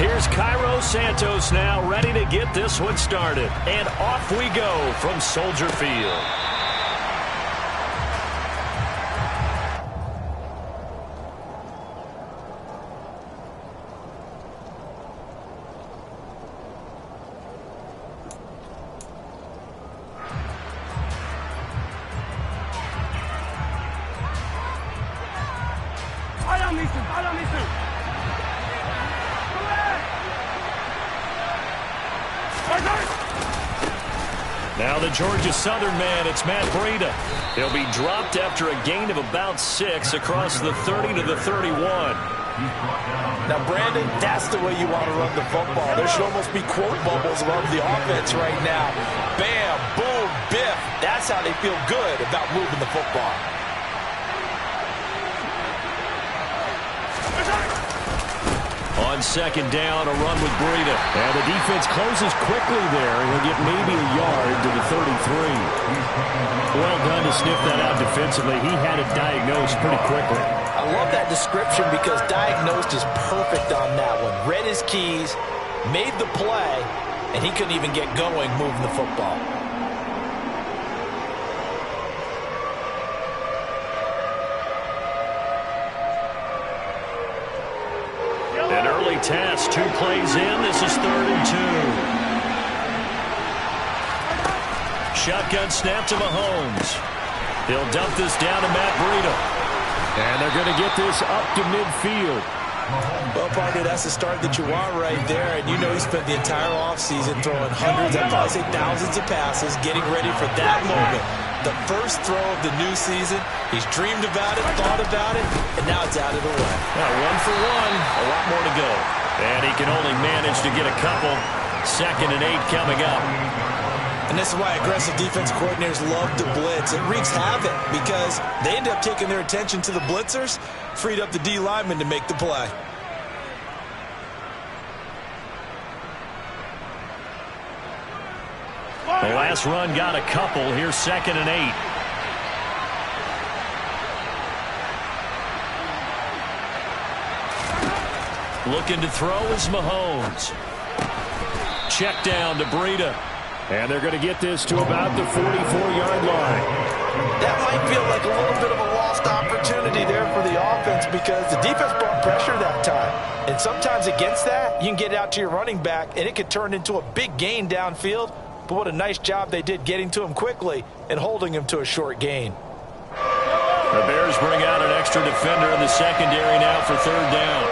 Here's Cairo Santos now ready to get this one started. And off we go from Soldier Field. Now the Georgia Southern man, it's Matt Breida. He'll be dropped after a gain of about 6 across the 30 to the 31. Now, Brandon, that's the way you want to run the football. There should almost be quote bubbles above the offense right now. Bam, boom, biff. That's how they feel good about moving the football. On second down, a run with Breida. And the defense closes quickly there. He'll get maybe a yard to the 33. Well done to sniff that out defensively. He had it diagnosed pretty quickly. I love that description because diagnosed is perfect on that one. Read his keys, made the play, and he couldn't even get going moving the football. An early test, 2 plays in. This is 3rd and 2. Shotgun snap to Mahomes. He'll dump this down to Matt Breida. And they're going to get this up to midfield. Well, partner, that's the start that you want right there. And you know he spent the entire offseason throwing hundreds, I'd probably say thousands of passes, getting ready for that moment. The first throw of the new season. He's dreamed about it, thought about it, and now it's out of the way. Now, 1 for 1, a lot more to go. And he can only manage to get a couple. 2nd and 8 coming up. And this is why aggressive defense coordinators love to blitz. It wreaks havoc because they end up taking their attention to the blitzers, freed up the D lineman to make the play. The last run got a couple. Here's 2nd and 8. Looking to throw is Mahomes. Check down to Breida. And they're going to get this to about the 44-yard line. That might feel like a little bit of a lost opportunity there for the offense because the defense brought pressure that time. And sometimes against that, you can get out to your running back, and it could turn into a big gain downfield. But what a nice job they did getting to him quickly and holding him to a short gain. The Bears bring out an extra defender in the secondary now for 3rd down.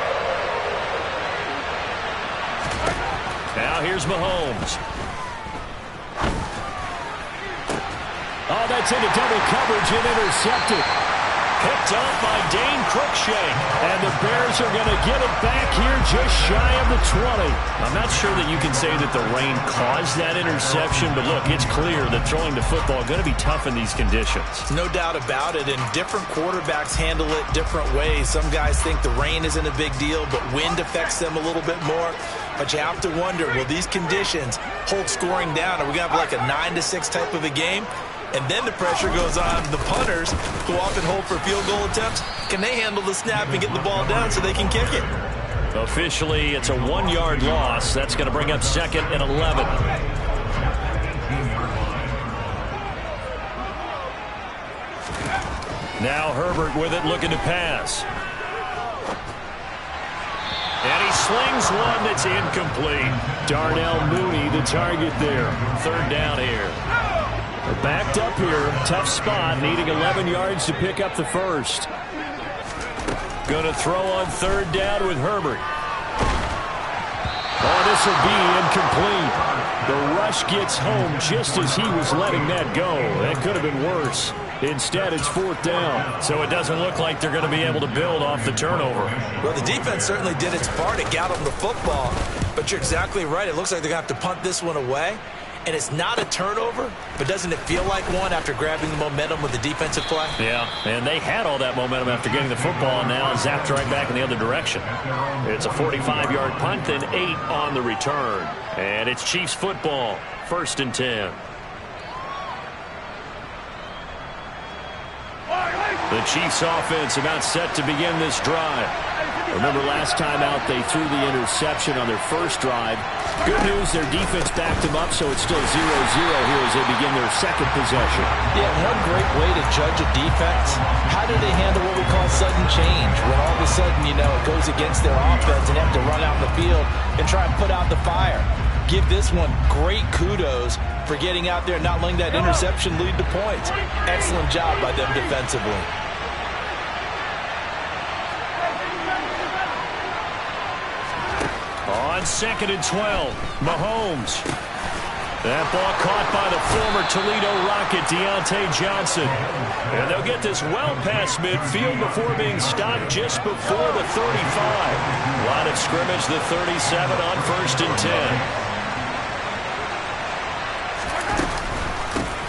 Now here's Mahomes. Oh, that's into double coverage and intercepted. Picked off by Dane Cruikshank. And the Bears are going to get it back here just shy of the 20. I'm not sure that you can say that the rain caused that interception, but look, it's clear that throwing the football is going to be tough in these conditions. No doubt about it, and different quarterbacks handle it different ways. Some guys think the rain isn't a big deal, but wind affects them a little bit more. But you have to wonder, will these conditions hold scoring down? Are we going to have like a 9-6 type of a game? And then the pressure goes on the punters who often hold for field goal attempts. Can they handle the snap and get the ball down so they can kick it? Officially, it's a 1-yard loss. That's going to bring up 2nd and 11. Now Herbert with it, looking to pass. And he slings one that's incomplete. Darnell Mooney, the target there. 3rd down here. They're backed up here. Tough spot, needing 11 yards to pick up the first. Going to throw on 3rd down with Herbert. Oh, this will be incomplete. The rush gets home just as he was letting that go. That could have been worse. Instead, it's 4th down. So it doesn't look like they're going to be able to build off the turnover. Well, the defense certainly did its part to get them the football. But you're exactly right. It looks like they're going to have to punt this one away. And it's not a turnover, but doesn't it feel like one after grabbing the momentum with the defensive play? Yeah, and they had all that momentum after getting the football, and now zapped right back in the other direction. It's a 45-yard punt, then 8 on the return. And it's Chiefs football, 1st and 10. The Chiefs offense about set to begin this drive. Remember last time out they threw the interception on their first drive. Good news, their defense backed them up, so it's still 0-0 here as they begin their second possession. Yeah, one great way to judge a defense, how do they handle what we call sudden change? When all of a sudden, you know, it goes against their offense and they have to run out in the field and try and put out the fire. Give this one great kudos for getting out there and not letting that interception lead to points. Excellent job by them defensively. On 2nd and 12, Mahomes. That ball caught by the former Toledo Rocket, Deontay Johnson. And they'll get this well past midfield before being stopped just before the 35. Line of scrimmage, the 37 on 1st and 10.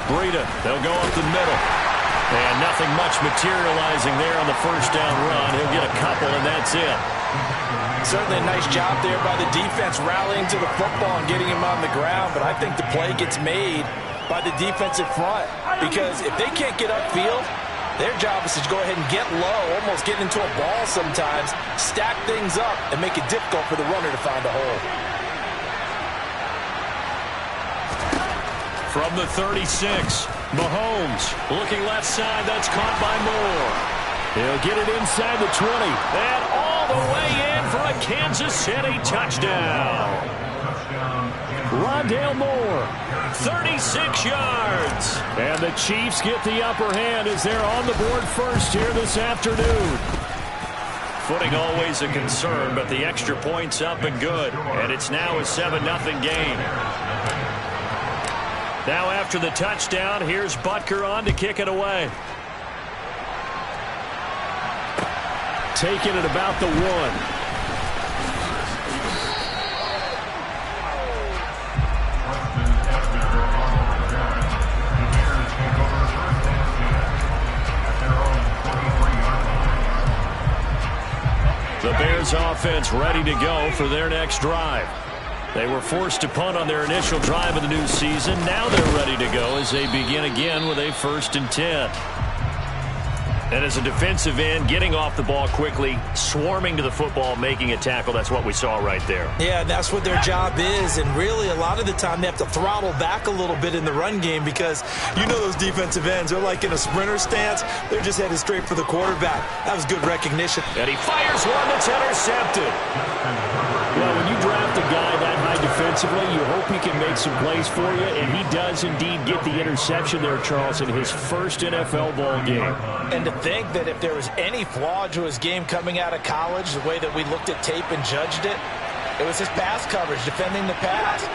Breida, they'll go up the middle. And nothing much materializing there on the first down run. He'll get a couple, and that's it. Certainly a nice job there by the defense rallying to the football and getting him on the ground, but I think the play gets made by the defensive front because if they can't get upfield, their job is to go ahead and get low, almost get into a ball sometimes, stack things up, and make it difficult for the runner to find a hole. From the 36, Mahomes looking left side. That's caught by Moore. He'll get it inside the 20. And all the way in for a Kansas City touchdown. Rondale Moore, 36 yards. And the Chiefs get the upper hand as they're on the board first here this afternoon. Footing always a concern, but the extra point's up and good. And it's now a 7-0 game. Now after the touchdown, here's Butker on to kick it away. Taking it about the 1. The Bears offense ready to go for their next drive. They were forced to punt on their initial drive of the new season. Now they're ready to go as they begin again with a 1st and 10. And as a defensive end, getting off the ball quickly, swarming to the football, making a tackle, that's what we saw right there. Yeah, that's what their job is, and really a lot of the time they have to throttle back a little bit in the run game because you know those defensive ends, they're like in a sprinter stance. They're just headed straight for the quarterback. That was good recognition. And he fires one that's intercepted. Well, when you draft a guy that high defensively, you hope he can make some plays for you, and he does indeed get the interception there, Charles, in his first NFL ball game. And to think that if there was any flaw to his game coming out of college, the way that we looked at tape and judged it, it was his pass coverage, defending the pass.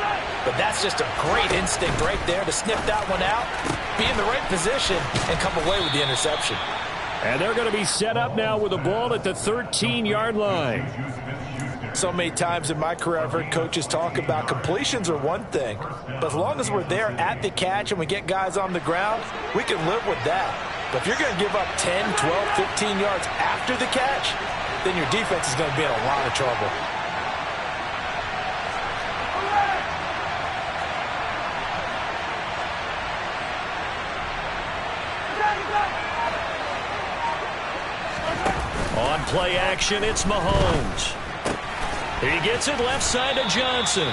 But that's just a great instinct right there to sniff that one out, be in the right position, and come away with the interception. And they're going to be set up now with the ball at the 13-yard line. So many times in my career, I've heard coaches talk about completions are one thing, but as long as we're there at the catch and we get guys on the ground, we can live with that. But if you're going to give up 10, 12, 15 yards after the catch, then your defense is going to be in a lot of trouble. On play action, it's Mahomes. He gets it left side to Johnson.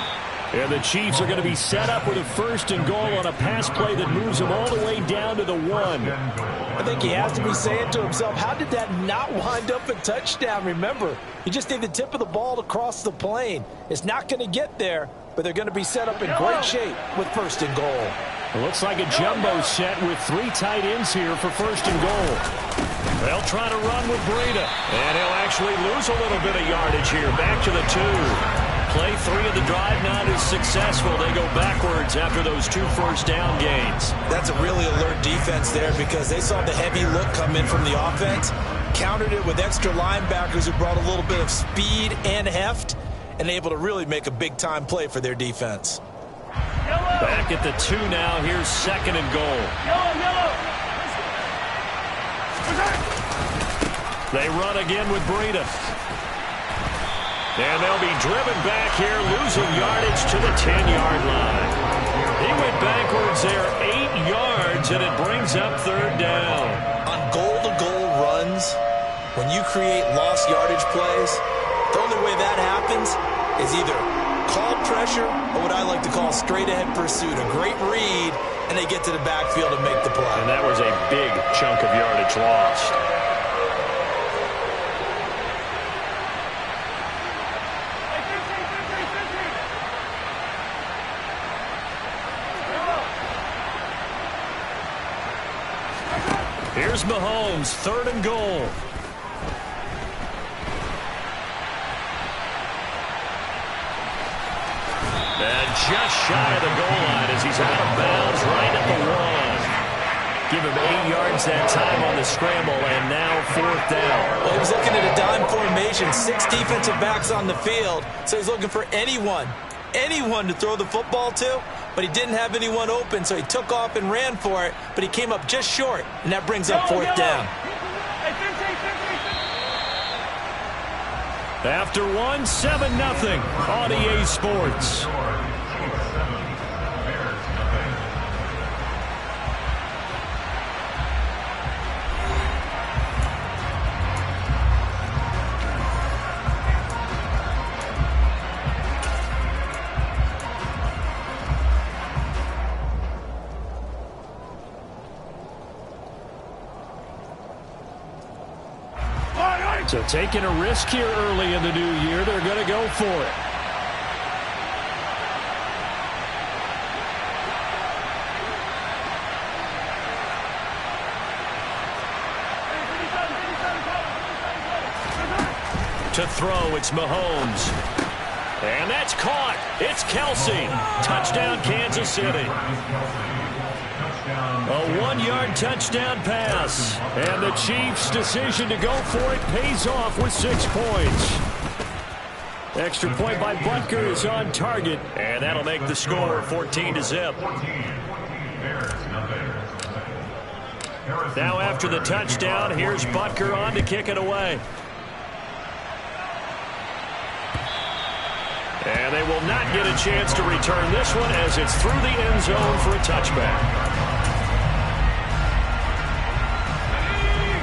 And the Chiefs are going to be set up with a 1st and goal on a pass play that moves them all the way down to the 1. I think he has to be saying to himself, how did that not wind up a touchdown? Remember, he just did the tip of the ball to cross the plane. It's not going to get there, but they're going to be set up in great shape with 1st and goal. It looks like a jumbo set with 3 tight ends here for 1st and goal. They'll try to run with Breida. And he'll actually lose a little bit of yardage here. Back to the 2. Play 3 of the drive not as successful. They go backwards after those 2 first down gains. That's a really alert defense there because they saw the heavy look come in from the offense, countered it with extra linebackers who brought a little bit of speed and heft, and able to really make a big-time play for their defense. Back at the 2 now. Here's 2nd and goal. They run again with Breida. And they'll be driven back here, losing yardage to the 10-yard line. He went backwards there 8 yards, and it brings up 3rd down. On goal-to-goal runs, When you create lost yardage plays, the only way that happens is either called pressure or what I like to call straight-ahead pursuit. A great read, and they get to the backfield and make the play. And that was a big chunk of yardage lost. Here's Mahomes, 3rd and goal. And just shy of the goal line as he's out of bounds right at the 1. Give him 8 yards that time on the scramble, and now 4th down. Well, he was looking at a dime formation, 6 defensive backs on the field, so he's looking for anyone to throw the football to, but he didn't have anyone open, so he took off and ran for it, but he came up just short, and that brings up 4th down. After 1, 7-0 on EA Sports. So taking a risk here early in the new year, they're going to go for it. To throw, it's Mahomes. And that's caught. It's Kelsey. Touchdown, Kansas City. A 1-yard touchdown pass. And the Chiefs' decision to go for it pays off with 6 points. Extra point by Butker is on target. And that'll make the score 14-0. Now after the touchdown, here's Butker on to kick it away. And they will not get a chance to return this one as it's through the end zone for a touchback.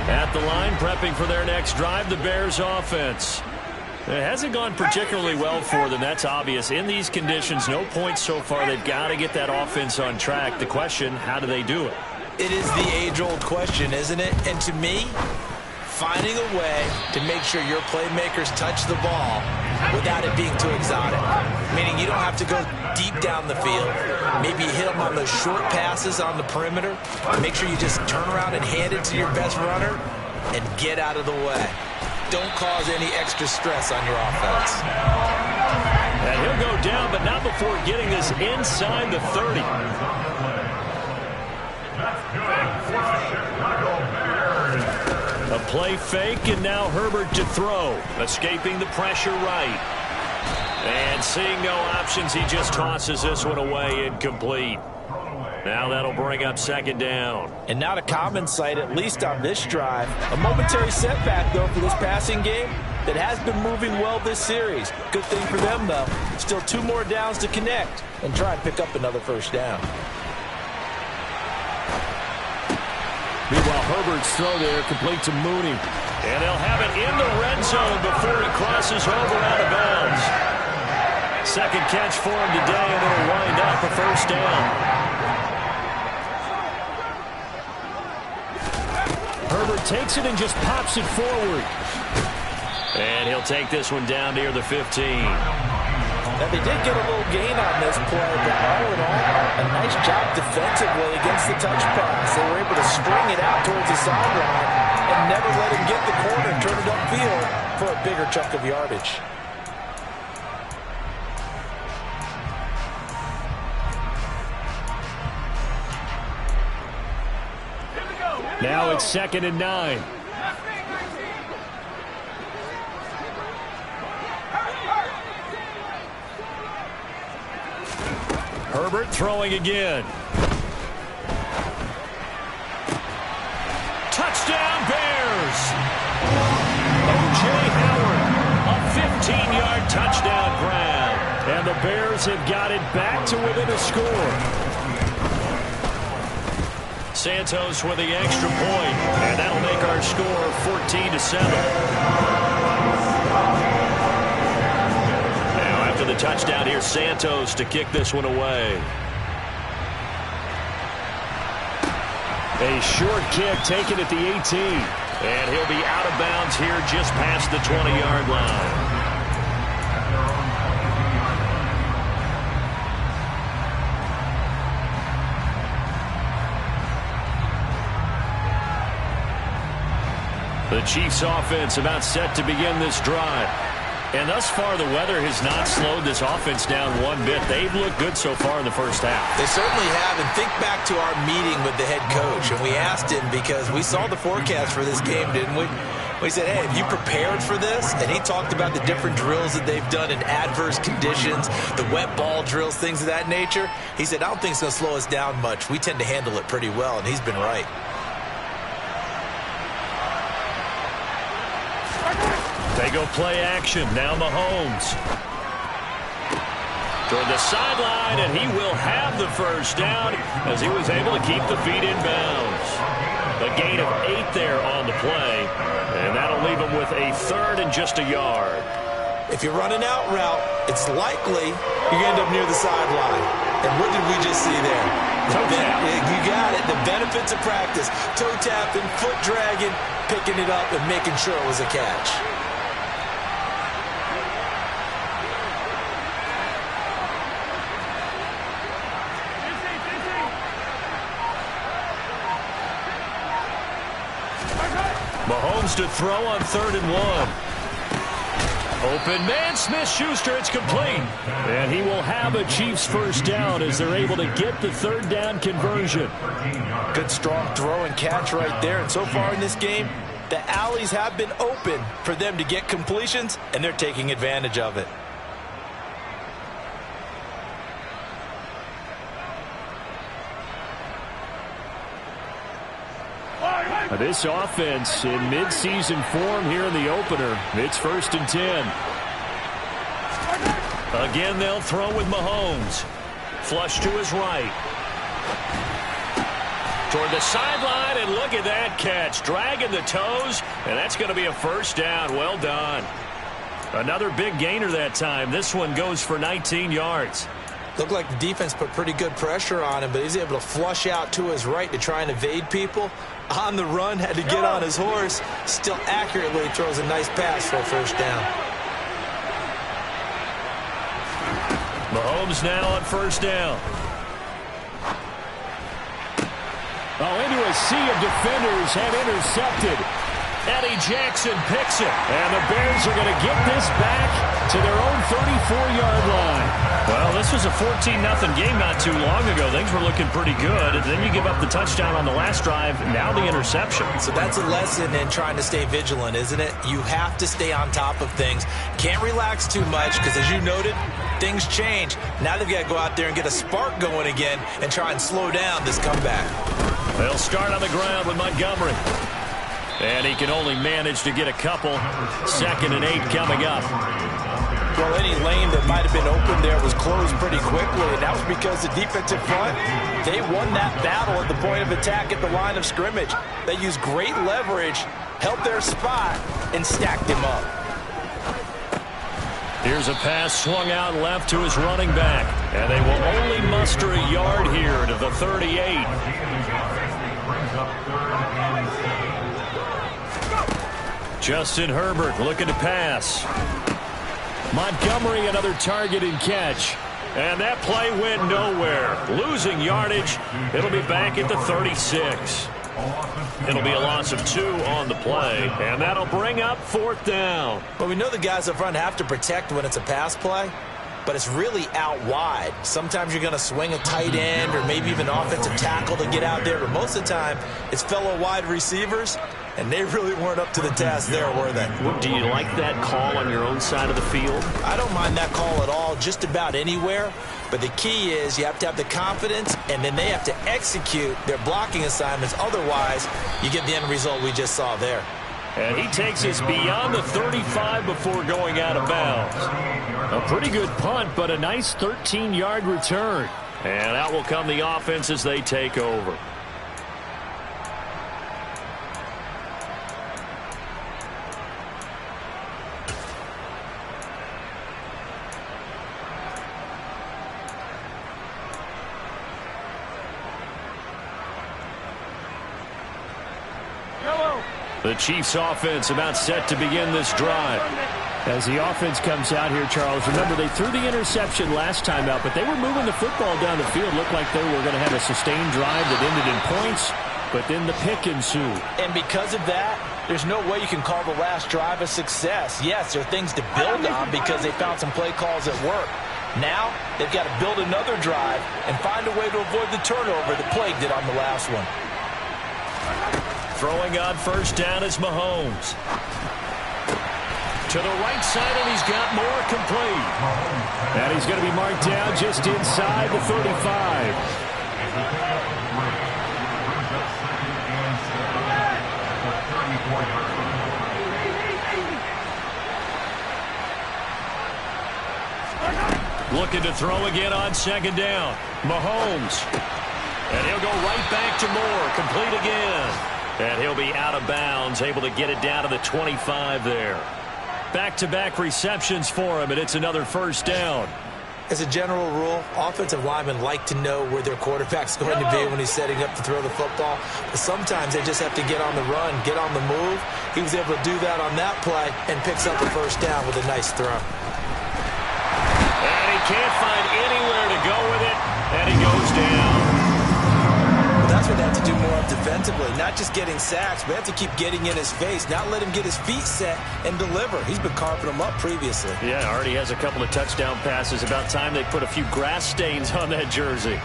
At the line, prepping for their next drive, the Bears offense. It hasn't gone particularly well for them. That's obvious. In these conditions, no points so far. They've got to get that offense on track. The question, how do they do it? It is the age-old question, isn't it? And to me, finding a way to make sure your playmakers touch the ball without it being too exotic. Meaning you don't have to go deep down the field. Maybe you hit them on those short passes on the perimeter. Make sure you just turn around and hand it to your best runner and get out of the way. Don't cause any extra stress on your offense. And he'll go down, but not before getting this inside the 30. A play fake, and now Herbert to throw. Escaping the pressure right. And seeing no options, he just tosses this one away, incomplete. Now that'll bring up 2nd down. And not a common sight, at least on this drive. A momentary setback, though, for this passing game that has been moving well this series. Good thing for them, though. Still 2 more downs to connect and try and pick up another 1st down. Meanwhile, Herbert's throw there complete to Mooney. And they'll have it in the red zone before he crosses over out of bounds. 2nd catch for him today, and it'll wind up a 1st down. Herbert takes it and just pops it forward. And he'll take this one down near the 15. Now, they did get a little gain on this play, but all in all, a nice job defensively against the touch pass. They were able to string it out towards the sideline and never let him get the corner and turn it upfield for a bigger chunk of yardage. Now it's 2nd and 9. Herbert throwing again. Touchdown Bears! O.J. Howard, a 15-yard touchdown grab. And the Bears have got it back to within a score. Santos with the extra point, and that'll make our score 14-7. Now after the touchdown, here's Santos to kick this one away. A short kick taken at the 18. And he'll be out of bounds here just past the 20-yard line. The Chiefs offense about set to begin this drive. And thus far, the weather has not slowed this offense down one bit. They've looked good so far in the first half. They certainly have. And think back to our meeting with the head coach. And we asked him, because we saw the forecast for this game, didn't we? We said, hey, have you prepared for this? And he talked about the different drills that they've done in adverse conditions, the wet ball drills, things of that nature. He said, I don't think it's going to slow us down much. We tend to handle it pretty well, and he's been right. They go play action. Now Mahomes. Toward the sideline, and he will have the first down as he was able to keep the feet in bounds. A gain of 8 there on the play, and that'll leave him with a third and just a yard. If you're running out route, it's likely you're going to end up near the sideline. And what did we just see there? Toe tap. You got it. The benefits of practice. Toe tapping, foot dragging, picking it up, and making sure it was a catch. Mahomes to throw on 3rd and 1. Open man, Smith-Schuster, it's complete. And he will have a Chiefs first down as they're able to get the 3rd down conversion. Good strong throw and catch right there. And so far in this game, the alleys have been open for them to get completions, and they're taking advantage of it. This offense in midseason form here in the opener. It's 1st and 10. Again, they'll throw with Mahomes. Flush to his right. Toward the sideline, and look at that catch. Dragging the toes, and that's going to be a first down. Well done. Another big gainer that time. This one goes for 19 yards. Looked like the defense put pretty good pressure on him, but he's able to flush out to his right to try and evade people. On the run, had to get on his horse. Still accurately throws a nice pass for a first down. Mahomes now on first down. Oh, into a sea of defenders and intercepted. Eddie Jackson picks it. And the Bears are going to get this back to their own 34-yard line. Well, this was a 14-0 game not too long ago. Things were looking pretty good. And then you give up the touchdown on the last drive. Now the interception. So that's a lesson in trying to stay vigilant, isn't it? You have to stay on top of things. Can't relax too much because, as you noted, things change. Now they've got to go out there and get a spark going again and try and slow down this comeback. They'll start on the ground with Montgomery. And he can only manage to get a couple. 2nd and 8 coming up. Well, any lane that might have been open there was closed pretty quickly, and that was because the defensive front, they won that battle at the point of attack at the line of scrimmage. They used great leverage, held their spot, and stacked him up. Here's a pass swung out left to his running back. And they will only muster a yard here to the 38. Justin Herbert looking to pass. Montgomery, another target and catch. And that play went nowhere. Losing yardage. It'll be back at the 36. It'll be a loss of 2 on the play. And that'll bring up 4th down. Well, we know the guys up front have to protect when it's a pass play, but it's really out wide. Sometimes you're going to swing a tight end or maybe even offensive tackle to get out there, but most of the time it's fellow wide receivers, and they really weren't up to the task there, were they? Do you like that call on your own side of the field? I don't mind that call at all, just about anywhere. But the key is you have to have the confidence, and then they have to execute their blocking assignments. Otherwise, you get the end result we just saw there. And he takes us beyond the 35 before going out of bounds. A pretty good punt, but a nice 13-yard return. And out will come the offense as they take over. The Chiefs offense about set to begin this drive. As the offense comes out here, Charles, remember they threw the interception last time out, but they were moving the football down the field. Looked like they were going to have a sustained drive that ended in points, but then the pick ensued. And because of that, there's no way you can call the last drive a success. Yes, there are things to build on because they found some play calls that work. Now, they've got to build another drive and find a way to avoid the turnover that plagued it on the last one. Throwing on first down is Mahomes. To the right side, and he's got more complete. And he's going to be marked down just inside the 35. Looking to throw again on second down. Mahomes. And he'll go right back to Moore. Complete again. And he'll be out of bounds, able to get it down to the 25 there. Back-to-back receptions for him, and it's another first down. As a general rule, offensive linemen like to know where their quarterback's going to be when he's setting up to throw the football. But sometimes they just have to get on the run, get on the move. He was able to do that on that play and picks up a first down with a nice throw. And he can't find anywhere to go with it, and he goes down. That's what they have to do more of defensively, not just getting sacks, but they have to keep getting in his face, not let him get his feet set and deliver. He's been carving them up previously. Yeah, already has a couple of touchdown passes. About time they put a few grass stains on that jersey.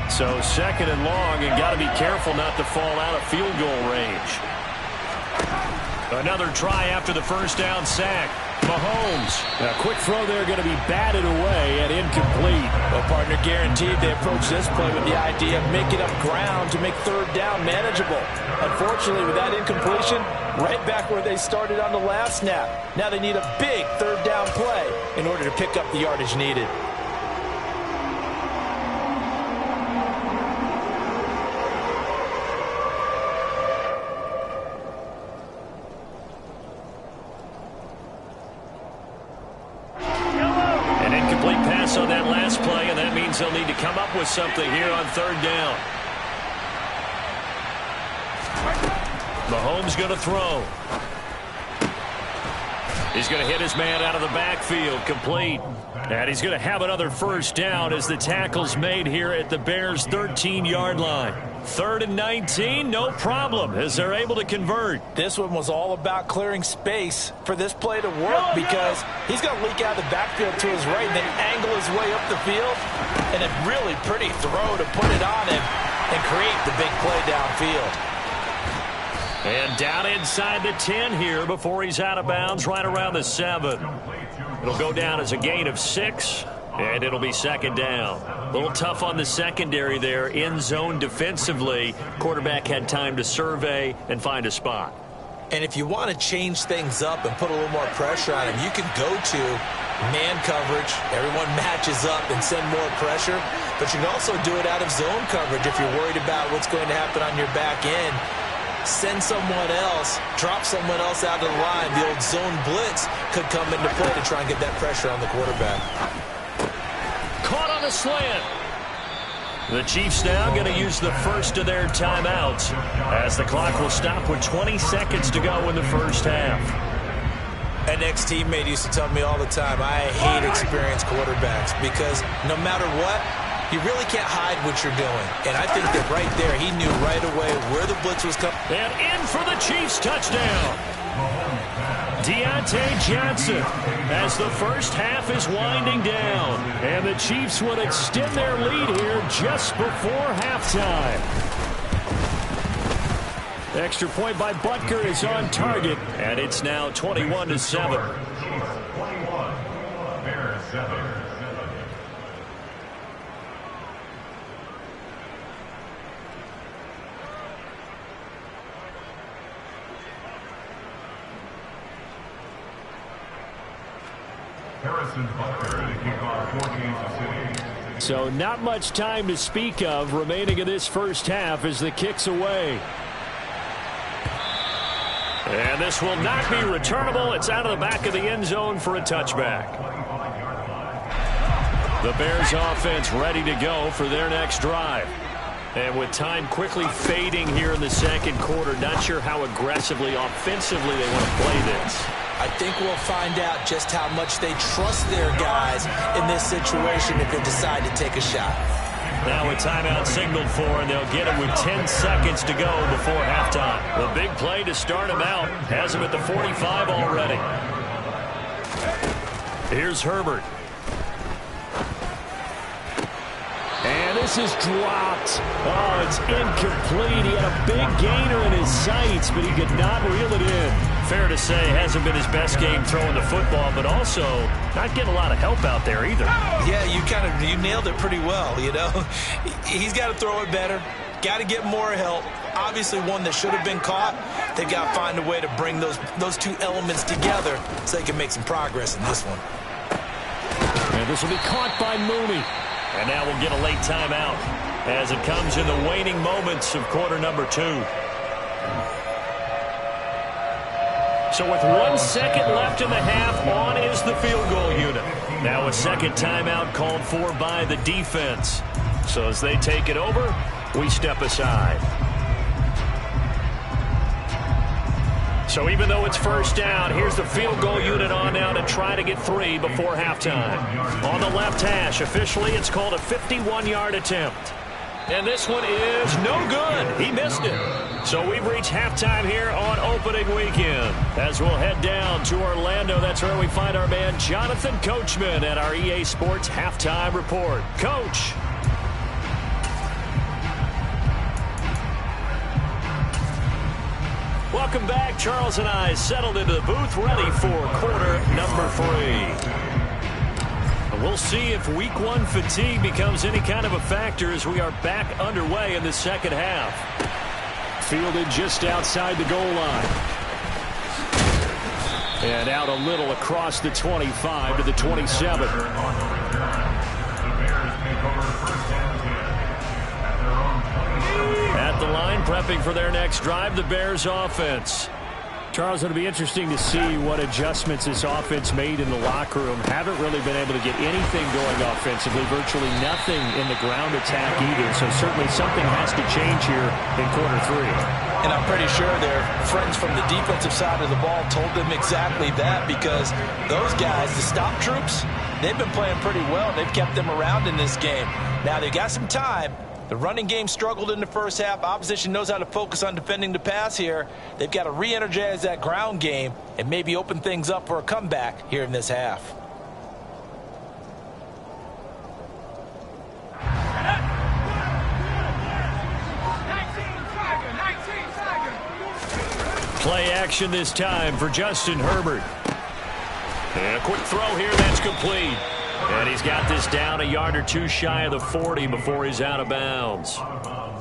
So second and long, and got to be careful not to fall out of field goal range. Another try after the first down sack. Mahomes. A quick throw there going to be batted away and incomplete. Well, partner, guaranteed they approach this play with the idea of making up ground to make third down manageable. Unfortunately, with that incompletion, right back where they started on the last snap. Now they need a big third down play in order to pick up the yardage needed. On that last play, and that means they'll need to come up with something here on third down. Mahomes going to throw. He's going to hit his man out of the backfield, complete. And he's going to have another first down as the tackle's made here at the Bears' 13-yard line. 3rd and 19, no problem, as they're able to convert. This one was all about clearing space for this play to work because he's going to leak out of the backfield to his right and then angle his way up the field. And a really pretty throw to put it on him and create the big play downfield. And down inside the 10 here before he's out of bounds, right around the 7. It'll go down as a gain of 6, and it'll be second down. A little tough on the secondary there, in zone defensively. Quarterback had time to survey and find a spot. And if you want to change things up and put a little more pressure on him, you can go to man coverage. Everyone matches up and send more pressure. But you can also do it out of zone coverage if you're worried about what's going to happen on your back end. Send someone else, drop someone else out of the line. The old zone blitz could come into play to try and get that pressure on the quarterback. Caught on the slant. The Chiefs now going to use the first of their timeouts as the clock will stop with 20 seconds to go in the first half. An ex-teammate used to tell me all the time, I hate experienced quarterbacks because no matter what, you really can't hide what you're doing. And I think that right there, he knew right away where the blitz was coming. And in for the Chiefs touchdown. Deontay Johnson as the first half is winding down. And the Chiefs would extend their lead here just before halftime. Extra point by Butker is on target. And it's now 21-7. 21, Bears 7. Harrison Butker to kick off for Kansas City. So not much time to speak of remaining in this first half as the kick's away. And this will not be returnable. It's out of the back of the end zone for a touchback. The Bears offense ready to go for their next drive. And with time quickly fading here in the second quarter, not sure how aggressively, offensively they want to play this. I think we'll find out just how much they trust their guys in this situation if they decide to take a shot. Now a timeout signaled for, and they'll get it with 10 seconds to go before halftime. The big play to start him out has him at the 45 already. Here's Herbert. And this is dropped. Oh, it's incomplete. He had a big gainer in his sights, but he could not reel it in. Fair to say, hasn't been his best game throwing the football, but also not getting a lot of help out there either. Yeah, you nailed it pretty well, you know. He's got to throw it better. Got to get more help. Obviously one that should have been caught. They've got to find a way to bring those two elements together so they can make some progress in this one. And this will be caught by Mooney. And now we'll get a late timeout as it comes in the waning moments of quarter number 2. So with 1 second left in the half, on is the field goal unit. Now a second timeout called for by the defense. So as they take it over, we step aside. So even though it's first down, here's the field goal unit on now to try to get 3 before halftime. On the left hash, officially it's called a 51-yard attempt. And this one is no good. He missed it. So we've reached halftime here on opening weekend. As we'll head down to Orlando, that's where we find our man Jonathan Coachman at our EA Sports Halftime Report. Coach. Welcome back. Charles and I settled into the booth, ready for quarter number 3. We'll see if week 1 fatigue becomes any kind of a factor as we are back underway in the second half. Fielded just outside the goal line. And out a little across the 25 to the 27. At the line, prepping for their next drive, the Bears offense. Charles, it'll be interesting to see what adjustments this offense made in the locker room. Haven't really been able to get anything going offensively, virtually nothing in the ground attack either. So certainly something has to change here in quarter 3. And I'm pretty sure their friends from the defensive side of the ball told them exactly that, because those guys, the stop troops, they've been playing pretty well. They've kept them around in this game. Now they've got some time. The running game struggled in the first half. Opposition knows how to focus on defending the pass here. They've got to re-energize that ground game and maybe open things up for a comeback here in this half. Play action this time for Justin Herbert. And a quick throw here, that's complete. And he's got this down a yard or 2 shy of the 40 before he's out of bounds.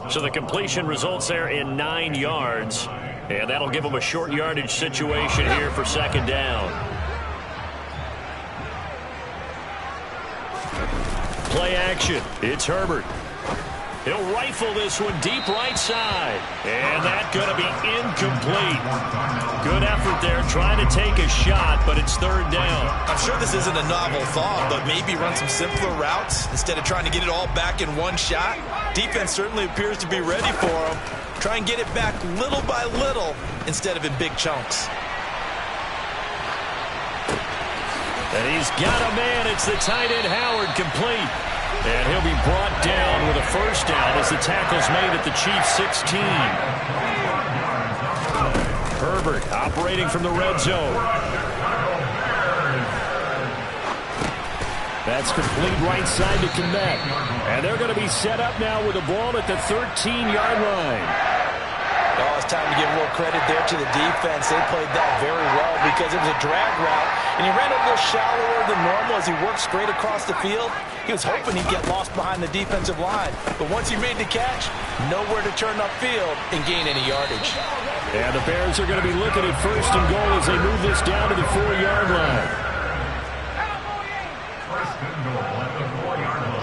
So the completion results there in 9 yards. And that'll give him a short yardage situation here for second down. Play action. It's Herbert. He'll rifle this one deep right side. And that's going to be incomplete. Good effort there trying to take a shot, but it's third down. I'm sure this isn't a novel thought, but maybe run some simpler routes instead of trying to get it all back in one shot. Defense certainly appears to be ready for him. Try and get it back little by little instead of in big chunks. And he's got a man. It's the tight end Howard, complete. And he'll be brought down with a first down as the tackle's made at the Chiefs' 16. Herbert operating from the red zone. That's complete right side to Kmet. And they're going to be set up now with the ball at the 13-yard line. Oh, it's time to give a little credit there to the defense. They played that very well because it was a drag route, and he ran a little shallower than normal as he worked straight across the field. He was hoping he'd get lost behind the defensive line, but once he made the catch, nowhere to turn upfield and gain any yardage. And the Bears are going to be looking at first and goal as they move this down to the 4-yard line. First and goal at the 4-yard line.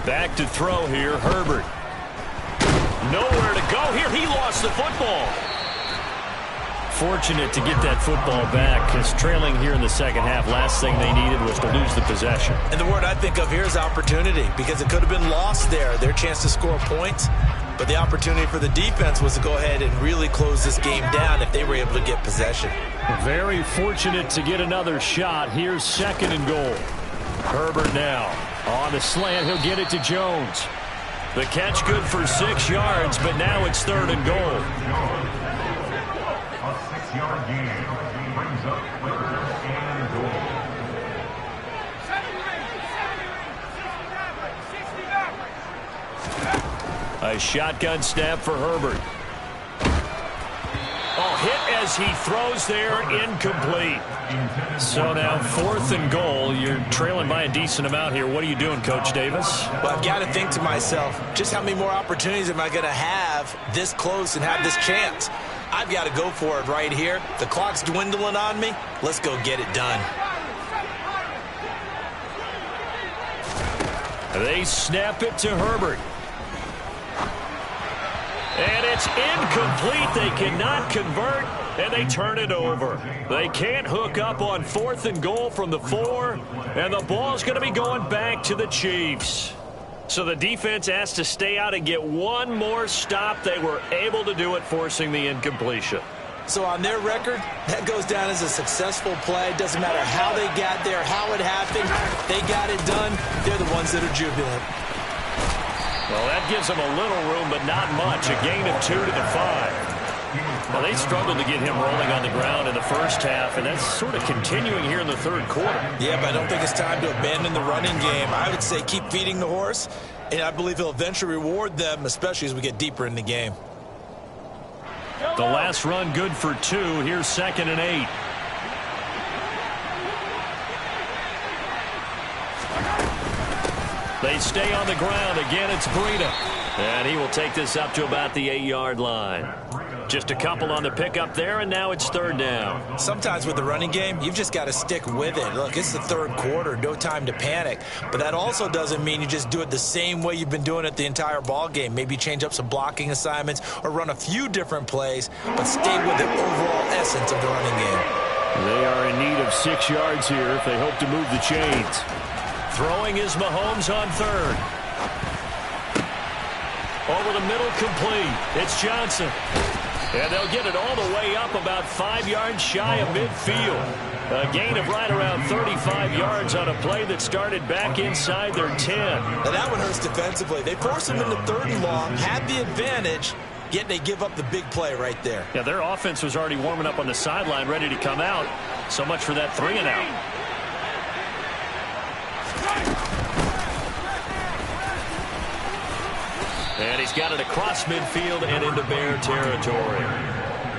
Back to throw here, Herbert. Nowhere to go here. He lost the football. fortunate to get that football back, because trailing here in the second half, last thing they needed was to lose the possession. And the word I think of here is opportunity, because it could have been lost there, their chance to score points. But the opportunity for the defense was to go ahead and really close this game down if they were able to get possession. Very fortunate to get another shot. Here's 2nd and goal. Herbert now on the slant. He'll get it to Jones. The catch good for 6 yards, but now it's 3rd and goal. A 6-yard gain brings up 3rd and goal. A shotgun snap for Herbert. Oh, hit as he throws there, incomplete. So now 4th and goal. You're trailing by a decent amount here. What are you doing, Coach Davis? Well, I've got to think to myself, just how many more opportunities am I going to have this close and have this chance? I've got to go for it right here. The clock's dwindling on me. Let's go get it done. They snap it to Herbert. And it's incomplete. They cannot convert, and they turn it over. They can't hook up on 4th and goal from the 4, and the ball's going to be going back to the Chiefs. So the defense has to stay out and get one more stop. They were able to do it, forcing the incompletion. So on their record, that goes down as a successful play. It doesn't matter how they got there, how it happened. They got it done. They're the ones that are jubilant. Well, that gives them a little room, but not much. A gain of 2 to the 5. Well, they struggled to get him rolling on the ground in the first half, and that's sort of continuing here in the 3rd quarter. Yeah, but I don't think it's time to abandon the running game. I would say keep feeding the horse, and I believe he'll eventually reward them, especially as we get deeper in the game. The last run good for 2. Here's 2nd and 8. They stay on the ground. Again, it's Breida. And he will take this up to about the 8-yard line. Just a couple on the pickup there, and now it's 3rd down. Sometimes with the running game, you've just got to stick with it. Look, it's the 3rd quarter, no time to panic. But that also doesn't mean you just do it the same way you've been doing it the entire ball game. Maybe change up some blocking assignments or run a few different plays, but stay with the overall essence of the running game. They are in need of 6 yards here if they hope to move the chains. Throwing is Mahomes on 3rd. Over the middle, complete. It's Johnson. And they'll get it all the way up about 5 yards shy of midfield. A gain of right around 35 yards on a play that started back inside their 10. Now that one hurts defensively. They forced him into 3rd and long, had the advantage, yet they give up the big play right there. Yeah, their offense was already warming up on the sideline, ready to come out. So much for that 3 and out. And he's got it across midfield and into Bear territory.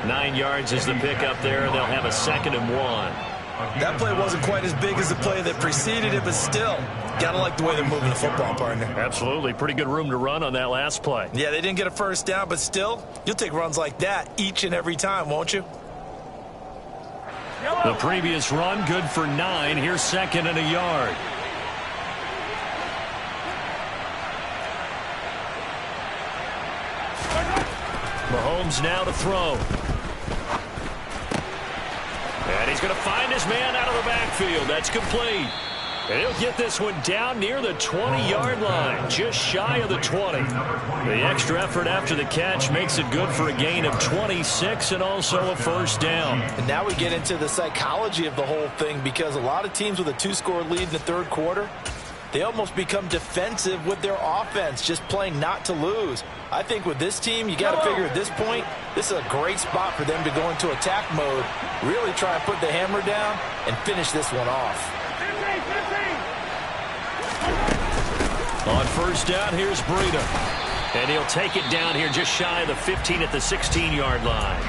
9 yards is the pickup there, and they'll have a 2nd and 1. That play wasn't quite as big as the play that preceded it, but still, gotta like the way they're moving the football, partner. Absolutely. Pretty good room to run on that last play. Yeah, they didn't get a first down, but still, you'll take runs like that each and every time, won't you? The previous run, good for 9. Here's 2nd and a yard. Mahomes now to throw. And he's going to find his man out of the backfield. That's complete. And he'll get this one down near the 20-yard line, just shy of the 20. The extra effort after the catch makes it good for a gain of 26 and also a first down. And now we get into the psychology of the whole thing, because a lot of teams with a 2-score lead in the 3rd quarter, they almost become defensive with their offense, just playing not to lose. I think with this team, you got to figure at this point, this is a great spot for them to go into attack mode, really try and put the hammer down and finish this one off. On first down, here's Breida. And he'll take it down here just shy of the 15 at the 16-yard line.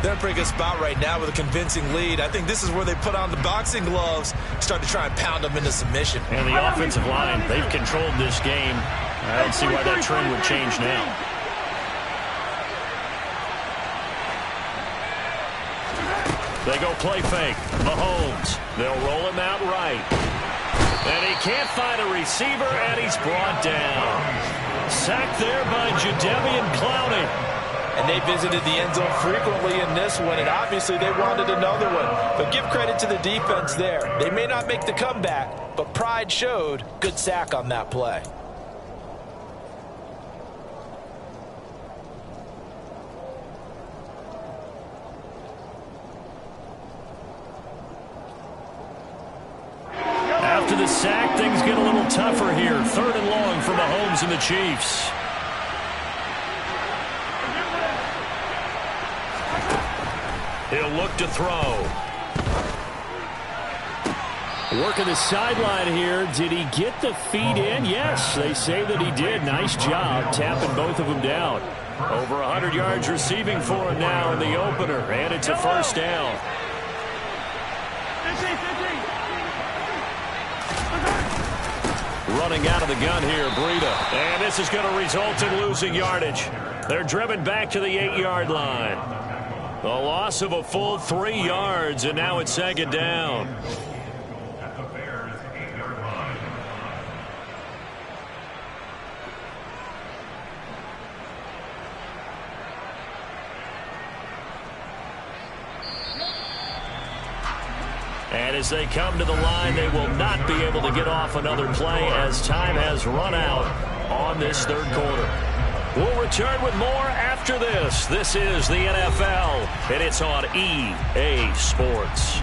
They're in a pretty good spot right now with a convincing lead. I think this is where they put on the boxing gloves, start to try and pound them into submission. And the offensive line, they've controlled this game. I don't see why that trend would change now. They go play fake. Mahomes. They'll roll him out right. And he can't find a receiver, and he's brought down. Sacked there by Jadeveon Clowney. And they visited the end zone frequently in this one, and obviously they wanted another one. But give credit to the defense there. They may not make the comeback, but pride showed. Good sack on that play. After the sack, things get a little tougher here. 3rd and long for Mahomes and the Chiefs. He'll look to throw. Working the sideline here. Did he get the feet in? Yes, they say that he did. Nice job tapping both of them down. Over 100 yards receiving for him now in the opener, and it's a first down. Running out of the gun here, Breida. And this is going to result in losing yardage. They're driven back to the 8-yard line. A loss of a full 3 yards, and now it's 2nd down. At the Bears' 8-yard line. And as they come to the line, they will not be able to get off another play as time has run out on this 3rd quarter. We'll return with more after this. This is the NFL, and it's on EA Sports.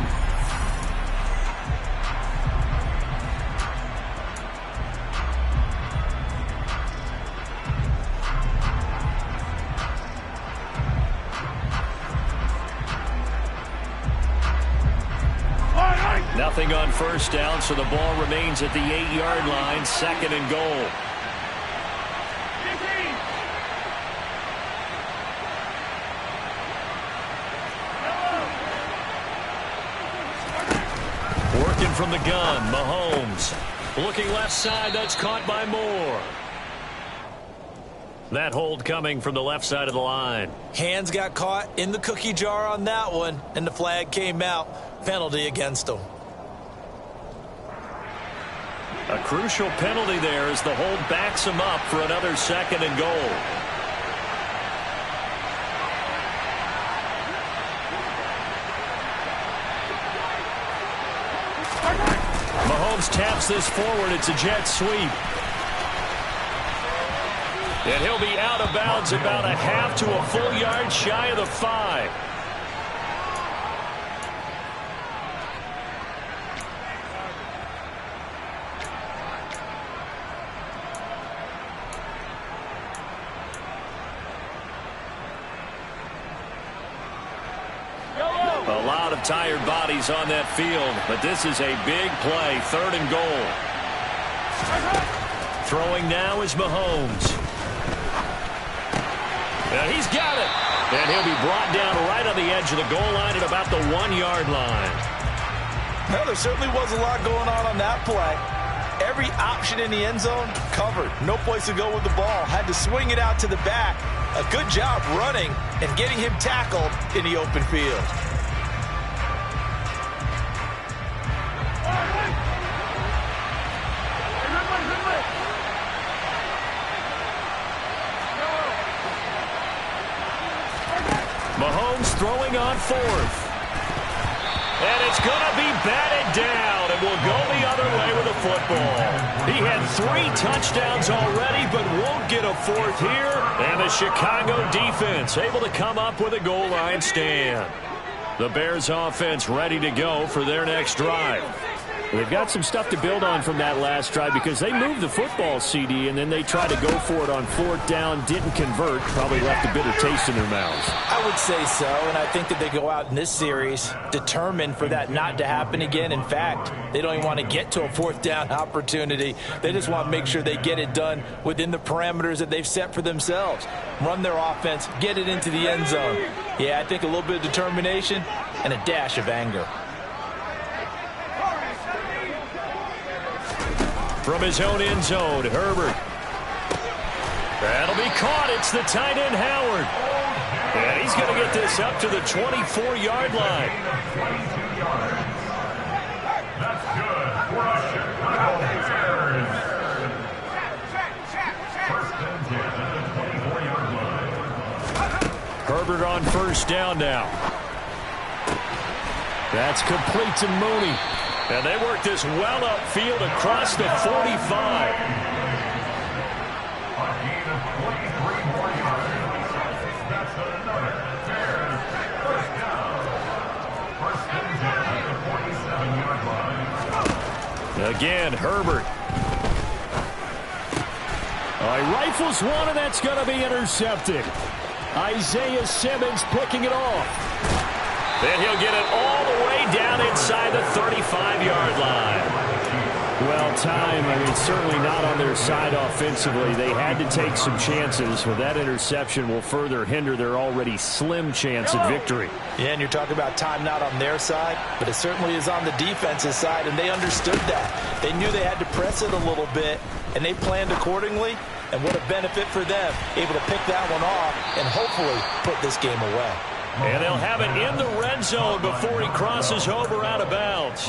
Nothing on first down, so the ball remains at the 8-yard line, 2nd and goal. Working from the gun, Mahomes. Looking left side, that's caught by Moore. That hold coming from the left side of the line. Hands got caught in the cookie jar on that one, and the flag came out. Penalty against them. A crucial penalty there as the hold backs him up for another 2nd and goal. Mahomes taps this forward. It's a jet sweep. And he'll be out of bounds about a half to a full yard shy of the 5. A lot of tired bodies on that field, but this is a big play, 3rd and goal. Throwing now is Mahomes. And he's got it. And he'll be brought down right on the edge of the goal line at about the 1-yard line. Well, there certainly was a lot going on that play. Every option in the end zone covered. No place to go with the ball. Had to swing it out to the back. A good job running and getting him tackled in the open field. Mahomes throwing on 4th. And it's going to be batted down, and will go the other way with the football. He had 3 touchdowns already, but won't get a 4th here. And the Chicago defense able to come up with a goal line stand. The Bears offense ready to go for their next drive. They've got some stuff to build on from that last drive because they moved the football, CD, and then they tried to go for it on 4th down, didn't convert, probably left a bitter taste in their mouths. I would say so, and I think that they go out in this series determined for that not to happen again. In fact, they don't even want to get to a 4th down opportunity. They just want to make sure they get it done within the parameters that they've set for themselves. Run their offense, get it into the end zone. Yeah, I think a little bit of determination and a dash of anger. From his own end zone, Herbert. That'll be caught. It's the tight end, Howard. And he's going to get this up to the 24-yard line. 22 yards. That's good for a Chicago Bears. First and 10 at the 24-yard line. on first down now. That's complete to Mooney. And they work this well upfield across the 45. Again, Herbert. He rifles one, and that's going to be intercepted. Isaiah Simmons picking it off. Then he'll get it all the way down inside the 35-yard line. Well, time, certainly not on their side offensively. They had to take some chances. But that interception will further hinder their already slim chance at victory. Yeah, and you're talking about time not on their side, but it certainly is on the defense's side, and they understood that. They knew they had to press it a little bit, and they planned accordingly. And what a benefit for them, able to pick that one off and hopefully put this game away. And they'll have it in the red zone before he crosses over out of bounds.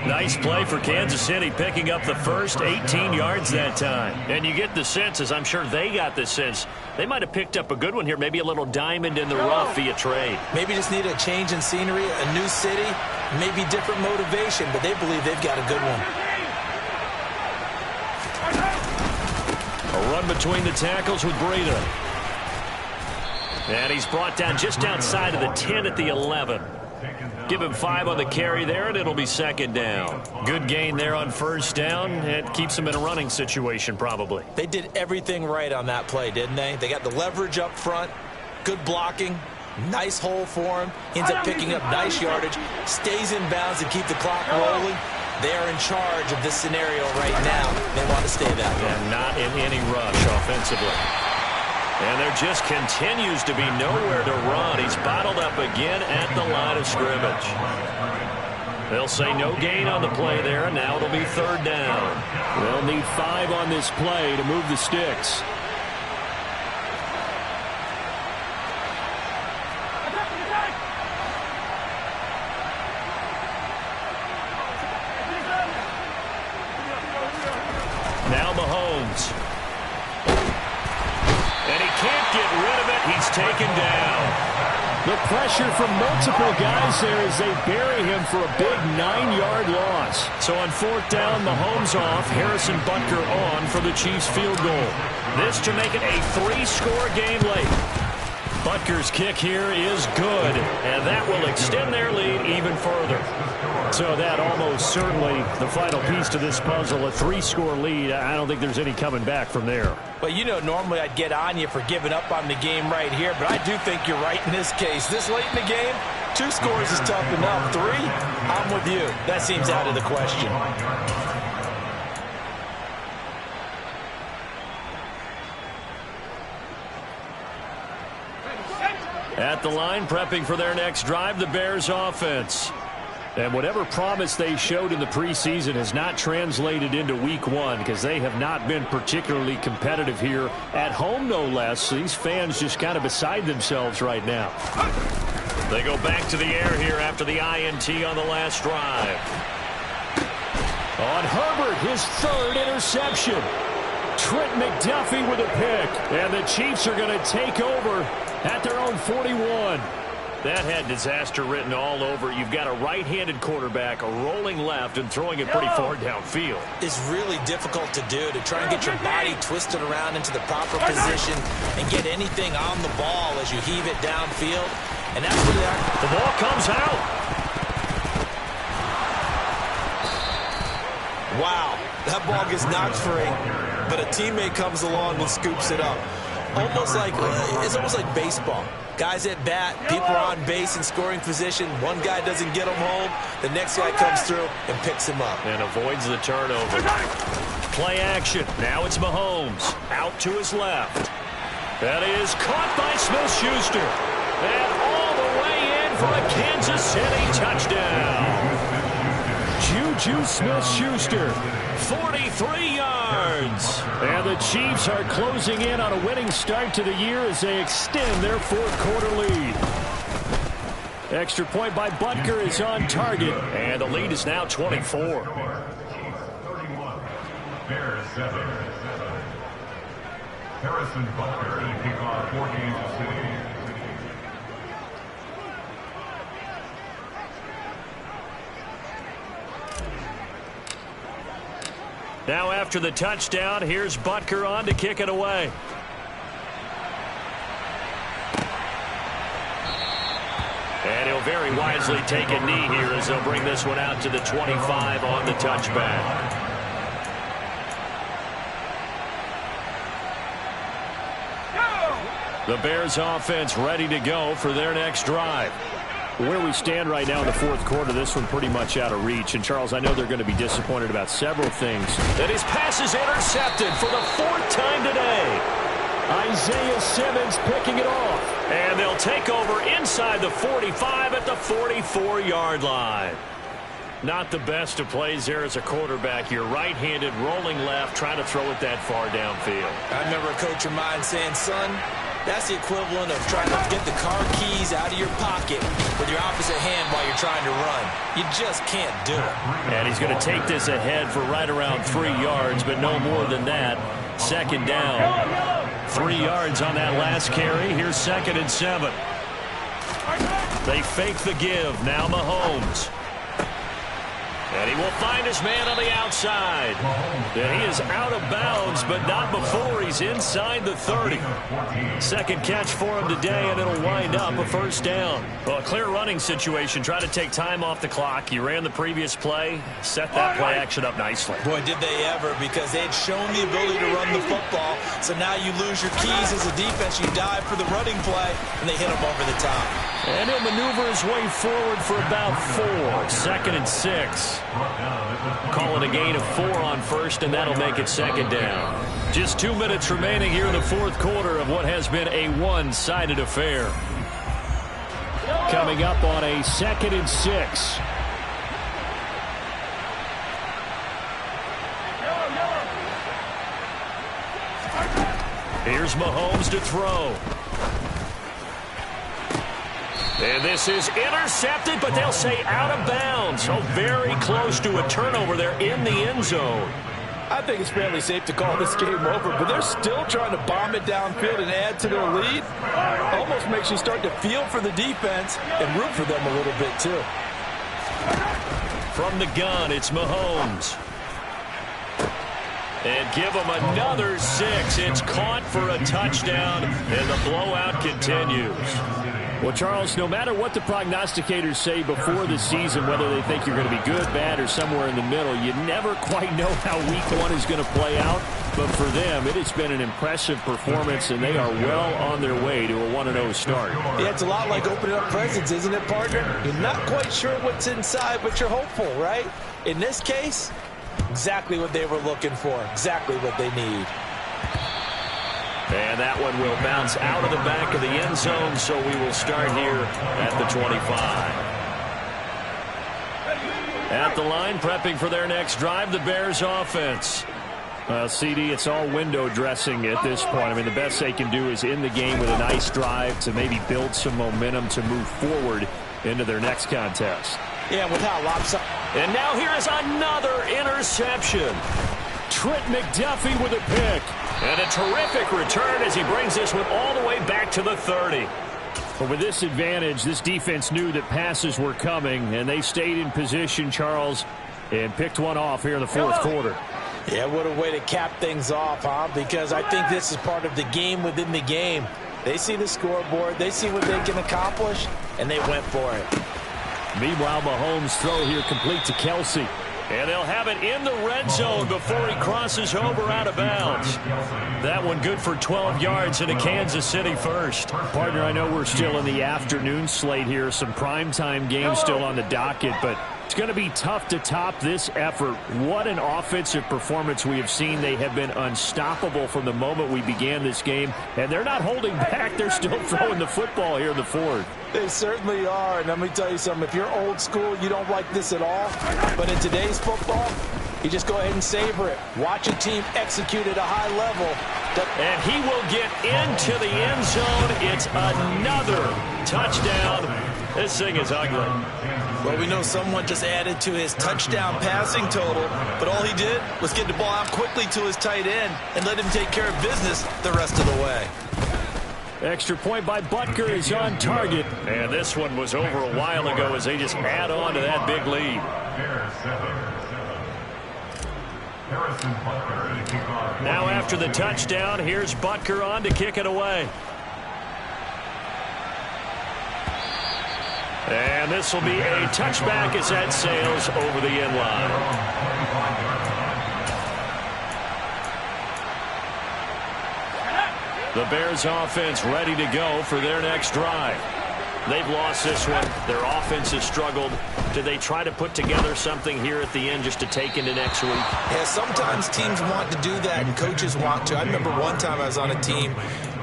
Nice play for Kansas City, picking up the first 18 yards that time. And you get the sense, as I'm sure they got the sense, they might have picked up a good one here, maybe a little diamond in the rough via trade. Maybe just need a change in scenery, a new city, maybe different motivation, but they believe they've got a good one. A run between the tackles with Breida. And he's brought down just outside of the 10 at the 11. Give him 5 on the carry there, and it'll be second down. Good gain there on first down. It keeps them in a running situation, probably. They did everything right on that play, didn't they? They got the leverage up front, good blocking, nice hole for him, ends up picking up nice yardage, stays in bounds to keep the clock rolling. They are in charge of this scenario right now. They want to stay that way. And not in any rush offensively. And there just continues to be nowhere to run. He's bottled up again at the line of scrimmage. They'll say no gain on the play there, and now it'll be third down. They'll need 5 on this play to move the sticks. Now Mahomes. And he can't get rid of it. He's taken down. The pressure from multiple guys there as they bury him for a big 9-yard loss. So on fourth down, Mahomes off, Harrison Butker on for the Chiefs field goal. This to make it a 3-score game late. Butker's kick here is good, and that will extend their lead even further. So that almost certainly the final piece to this puzzle, a 3-score lead. I don't think there's any coming back from there. Well, you know, normally I'd get on you for giving up on the game right here, but I do think you're right in this case. This late in the game, 2 scores is tough enough. 3, I'm with you. That seems out of the question. At the line, prepping for their next drive, the Bears offense. And whatever promise they showed in the preseason has not translated into week 1 because they have not been particularly competitive here at home, no less. These fans just kind of beside themselves right now. They go back to the air here after the INT on the last drive. On Herbert, his 3rd interception. Trent McDuffie with a pick. And the Chiefs are going to take over at their own 41. That had disaster written all over. You've got a right-handed quarterback, a rolling left, and throwing it pretty far downfield. It's really difficult to do, to try and get your body twisted around into the proper position and get anything on the ball as you heave it downfield. And that's where the ball comes out. Wow, that ball gets knocked free, but a teammate comes along and scoops it up. It's almost like baseball. Guys at bat, people are on base in scoring position. One guy doesn't get him home. The next guy comes through and picks him up. And avoids the turnover. Play action. Now it's Mahomes. Out to his left. That is caught by Smith-Schuster. And all the way in for a Kansas City touchdown. Juju Smith-Schuster, 43 yards. And the Chiefs are closing in on a winning start to the year as they extend their 4th quarter lead. Extra point by Butker is on target, and the lead is now 24. 31. Bears 7. Harrison Butker to kick off for Kansas City. Now after the touchdown, here's Butker on to kick it away. And he'll very wisely take a knee here as they'll bring this one out to the 25 on the touchback. The Bears offense ready to go for their next drive. Where we stand right now in the fourth quarter, this one pretty much out of reach. And, Charles, I know they're going to be disappointed about several things. And his pass is intercepted for the fourth time today. Isaiah Simmons picking it off. And they'll take over inside the 45 at the 44-yard line. Not the best of plays there as a quarterback. You're right-handed, rolling left, trying to throw it that far downfield. I remember a coach of mine saying, son, that's the equivalent of trying to get the car keys out of your pocket with your opposite hand while you're trying to run. You just can't do it. And he's going to take this ahead for right around 3 yards, but no more than that. Second down. 3 yards on that last carry. Here's 2nd and 7. They fake the give. Now Mahomes. And he will find his man on the outside. And he is out of bounds, but not before he's inside the 30. Second catch for him today, and it'll wind up a first down. Well, a clear running situation. Try to take time off the clock. You ran the previous play, set that play action up nicely. Boy, did they ever, because they had shown the ability to run the football. So now you lose your keys as a defense. You dive for the running play, and they hit him over the top. And he'll maneuver his way forward for about 4. 2nd and 6. Call it a gain of 4 on first, and that'll make it 2nd down. Just 2 minutes remaining here in the fourth quarter of what has been a one-sided affair. Coming up on a 2nd and 6. Here's Mahomes to throw. And this is intercepted, but they'll say out of bounds. So very close to a turnover there in the end zone. I think it's fairly safe to call this game over, but they're still trying to bomb it downfield and add to their lead. Almost makes you start to feel for the defense and root for them a little bit, too. From the gun, it's Mahomes. And give him another 6. It's caught for a touchdown, and the blowout continues. Well, Charles, no matter what the prognosticators say before the season, whether they think you're going to be good, bad, or somewhere in the middle, you never quite know how week 1 is going to play out. But for them, it has been an impressive performance, and they are well on their way to a 1-0 start. Yeah, it's a lot like opening up presents, isn't it, partner? You're not quite sure what's inside, but you're hopeful, right? In this case, exactly what they were looking for, exactly what they need. And that one will bounce out of the back of the end zone, so we will start here at the 25. At the line, prepping for their next drive, the Bears offense. CD, it's all window dressing at this point. I mean, the best they can do is in the game with a nice drive to maybe build some momentum to move forward into their next contest. Yeah, with how lopsided. And now here is another interception. Trent McDuffie with a pick. And a terrific return as he brings this one all the way back to the 30. But with this advantage, this defense knew that passes were coming, and they stayed in position, Charles, and picked one off here in the fourth quarter. Yeah, what a way to cap things off, huh? Because I think this is part of the game within the game. They see the scoreboard, they see what they can accomplish, and they went for it. Meanwhile, Mahomes' throw here complete to Kelsey. And they'll have it in the red zone before he crosses over out of bounds. That one good for 12 yards into Kansas City first. Partner, I know we're still in the afternoon slate here. Some primetime games still on the docket, but it's going to be tough to top this effort. What an offensive performance we have seen. They have been unstoppable from the moment we began this game, and they're not holding back. They're still throwing the football here in the fourth. They certainly are, and let me tell you something. If you're old school, you don't like this at all. But in today's football, you just go ahead and savor it. Watch a team execute at a high level. And he will get into the end zone. It's another touchdown. This thing is ugly. Well, we know someone just added to his touchdown passing total, but all he did was get the ball out quickly to his tight end and let him take care of business the rest of the way. Extra point by Butker is on target. And this one was over a while ago as they just add on to that big lead. Harrison Butker to kick off. Now after the touchdown, here's Butker on to kick it away. And this will be a touchback as that sails over the end line. The Bears offense ready to go for their next drive. They've lost this one. Their offense has struggled. Do they try to put together something here at the end just to take into next week? Yeah, sometimes teams want to do that and coaches want to. I remember one time I was on a team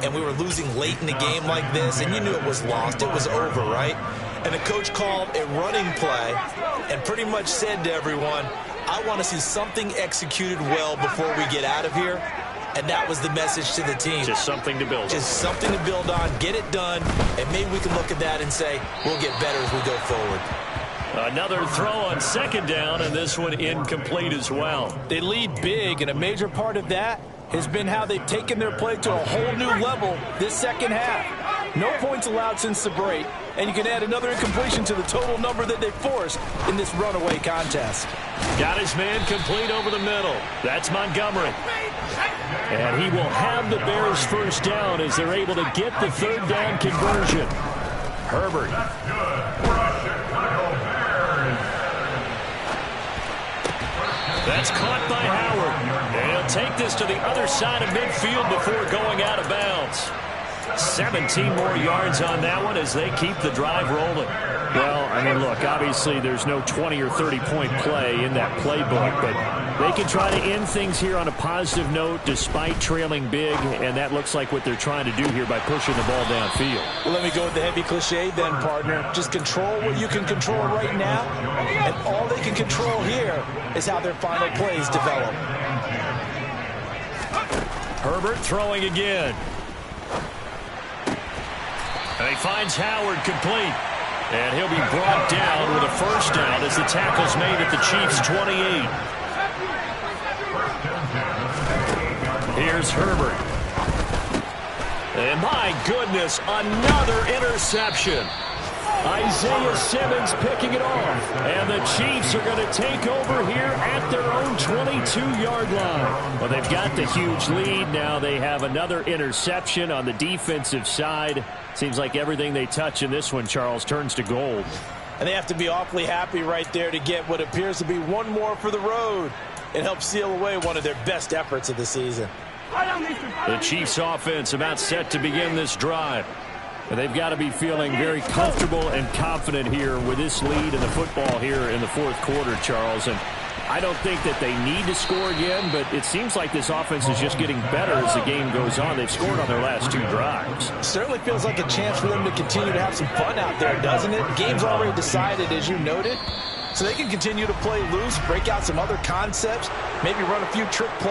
and we were losing late in the game like this, and you knew it was lost. It was over, right? And the coach called a running play and pretty much said to everyone, I want to see something executed well before we get out of here. And that was the message to the team. Just something to build on. Just something to build on, get it done, and maybe we can look at that and say, we'll get better as we go forward. Another throw on second down, and this one incomplete as well. They lead big, and a major part of that has been how they've taken their play to a whole new level this second half. No points allowed since the break, and you can add another incompletion to the total number that they forced in this runaway contest. Got his man complete over the middle. That's Montgomery. And he will have the Bears first down as they're able to get the third down conversion. Herbert. That's good for the Chicago Bears. That's caught by Howard. And he'll take this to the other side of midfield before going out of bounds. 17 more yards on that one as they keep the drive rolling. Well, I mean, look, obviously there's no 20 or 30-point play in that playbook, but they can try to end things here on a positive note despite trailing big, and that looks like what they're trying to do here by pushing the ball downfield. Well, let me go with the heavy cliche then, partner. Just control what you can control right now, and all they can control here is how their final plays develop. Herbert throwing again. And he finds Howard complete. And he'll be brought down with a first down as the tackle's made at the Chiefs' 28. Here's Herbert. And my goodness, another interception. Isaiah Simmons picking it off. And the Chiefs are going to take over here at their own 22-yard line. Well, they've got the huge lead. Now they have another interception on the defensive side. Seems like everything they touch in this one, Charles, turns to gold. And they have to be awfully happy right there to get what appears to be one more for the road. It helps seal away one of their best efforts of the season. The Chiefs offense about set to begin this drive. And they've got to be feeling very comfortable and confident here with this lead in the football here in the fourth quarter, Charles. And I don't think that they need to score again, but it seems like this offense is just getting better as the game goes on. They've scored on their last two drives. Certainly feels like a chance for them to continue to have some fun out there, doesn't it? Game's already decided, as you noted. So they can continue to play loose, break out some other concepts, maybe run a few trick plays.